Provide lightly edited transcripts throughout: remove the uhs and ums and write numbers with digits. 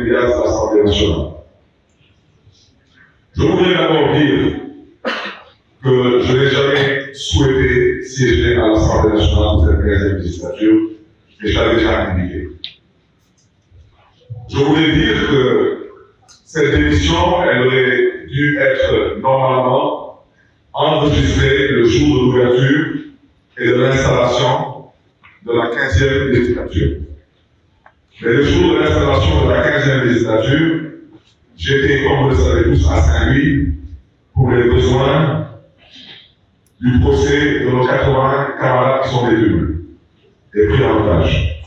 immédiate de l'Assemblée nationale. Je voudrais d'abord dire que je n'ai jamais souhaité siéger à l'Assemblée nationale pour cette 15e législature, et je l'avais déjà indiqué. Je voulais dire que cette démission, elle aurait dû être normalement enregistrée le jour de l'ouverture et de l'installation de la 15e législature. Mais le jour de l'installation de la 15e législature, j'étais, comme vous le savez tous, à Saint-Louis pour les besoins du procès de nos 80 camarades qui sont détenus et pris en otage.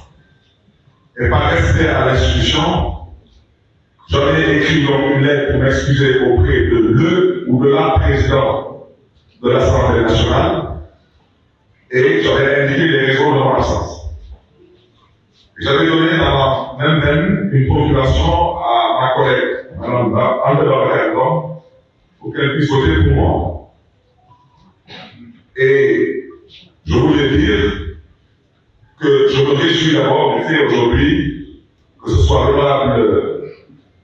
Et par respect à l'institution, j'avais écrit donc une lettre pour m'excuser auprès de le ou de la présidente de l'Assemblée nationale et j'avais indiqué les raisons de mon absence. J'avais donné dans la même veine une procuration à ma collègue, Mme André, pour qu'elle puisse voter pour moi. Et je voulais dire que je me réjouis d'abord du fait aujourd'hui que ce soit l'honorable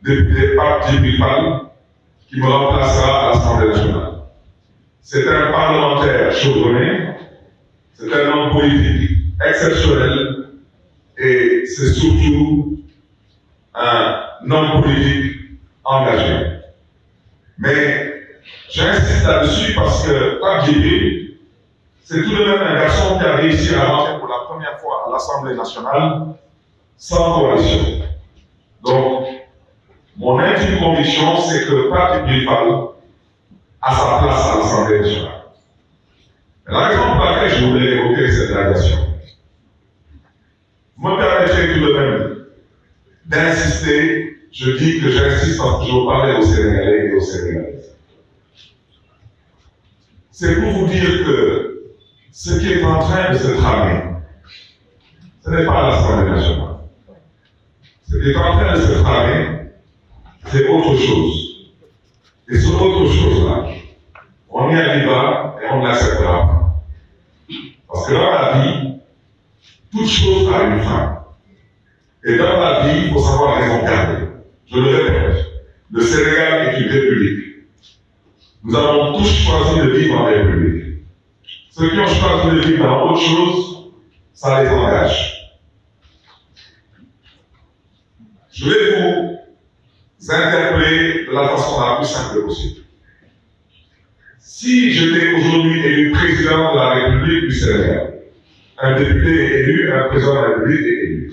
député Pape Djibril Fall qui me remplacera à l'Assemblée nationale. C'est un parlementaire chevronné, c'est un homme politique exceptionnel et c'est surtout un homme politique engagé. Mais j'insiste là-dessus parce que Pape Djibril, c'est tout de même un garçon qui a réussi à rentrer pour la première fois à l'Assemblée nationale sans coalition. Donc, mon intime conviction, c'est que Pape Djibril Fall a sa place à l'Assemblée nationale. La raison pour laquelle je voulais évoquer cette radiation, vous me permettrez tout de même d'insister, je dis que j'insiste parce que je veux parler aux Sénégalais et aux Sénégalaises. C'est pour vous dire que ce qui est en train de se tramer, ce n'est pas l'Assemblée nationale. Ce qui est en train de se tramer, c'est autre chose. Et cette autre chose-là, on y arrivera et on ne l'acceptera pas. Parce que dans la vie, toute chose a une fin. Et dans la vie, il faut savoir raison garder. Je le répète, le Sénégal est une république. Nous avons tous choisi de vivre en république. Ceux qui ont choisi de vivre dans autre chose, ça les engage. Je vais vous interpeller de la façon la plus simple possible. Si j'étais aujourd'hui élu président de la République du Sénégal, un député est élu, un président de la République est élu,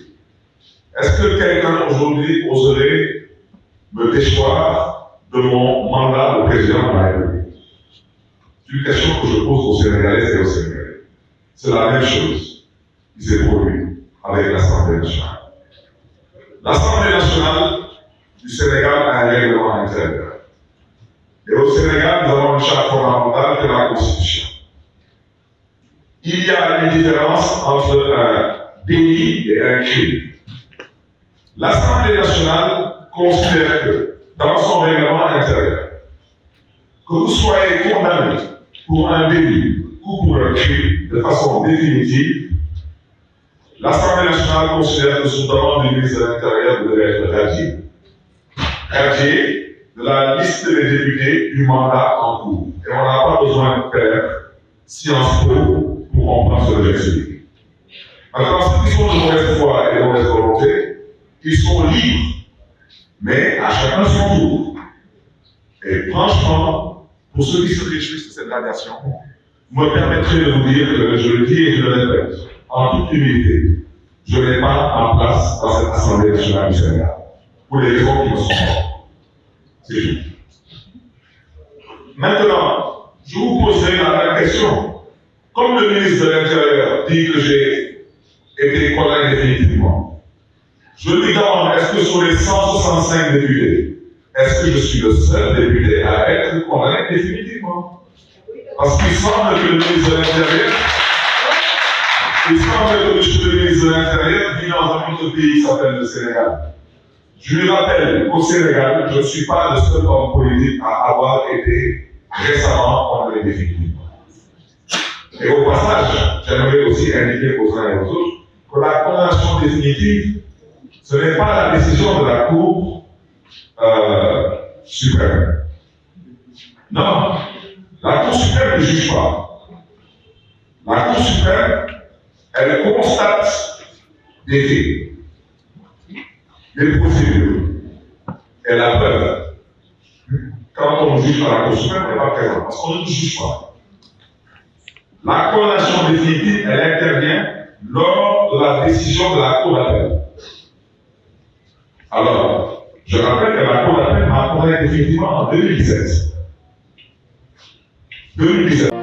est-ce que quelqu'un aujourd'hui oserait me déchoir de mon mandat de président de la République? C'est une question que je pose aux Sénégalais et aux Sénégalais. C'est la même chose qui s'est produite avec l'Assemblée nationale. L'Assemblée nationale du Sénégal a un règlement intérieur. Et au Sénégal, nous avons une charte fondamentale qui est la Constitution. Il y a une différence entre un délit et un crime. L'Assemblée nationale considère que, dans son règlement intérieur, que vous soyez condamné pour un délit ou pour un crime de façon définitive, l'Assemblée nationale considère que sous demande du ministre de l'Intérieur, vous devez être radié. Radié de la liste des députés du mandat en cours. Et on n'a pas besoin de faire Sciences Po pour comprendre ce que j'explique. Maintenant, ceux qui sont de mauvaise foi et de mauvaise volonté, ils sont libres, mais à chacun son tour. Et franchement, pour ceux qui se réjouissent de cette radiation, vous me permettrez de vous dire que je le dis et je le répète, en toute humilité, je n'ai pas en place dans cette Assemblée nationale du Sénégal, pour les raisons qui me sont propres. C'est tout. Maintenant, je vous poserai la même question. Comme le ministre de l'Intérieur dit que j'ai été condamné définitivement, je lui demande, est-ce que sur les 165 députés, est-ce que je suis le seul député à être condamné définitivement? Parce qu'il semble que le ministre de l'Intérieur, vit dans un autre pays qui s'appelle le Sénégal. Je lui rappelle qu'au Sénégal, je ne suis pas le seul homme politique à avoir été récemment condamné définitivement. Et au passage, j'aimerais aussi indiquer aux uns et aux autres que la condamnation définitive, Ce n'est pas la décision de la Cour suprême. Non, la Cour suprême ne juge pas. La Cour suprême, elle constate des faits, des procédures et la preuve. Quand on juge par la Cour suprême, elle n'est pas présente, parce qu'on ne juge pas. La condamnation définitive, elle intervient lors de la décision de la Cour d'appel. Alors, je rappelle que la Cour d'appel a condamné définitivement en 2017. 2017.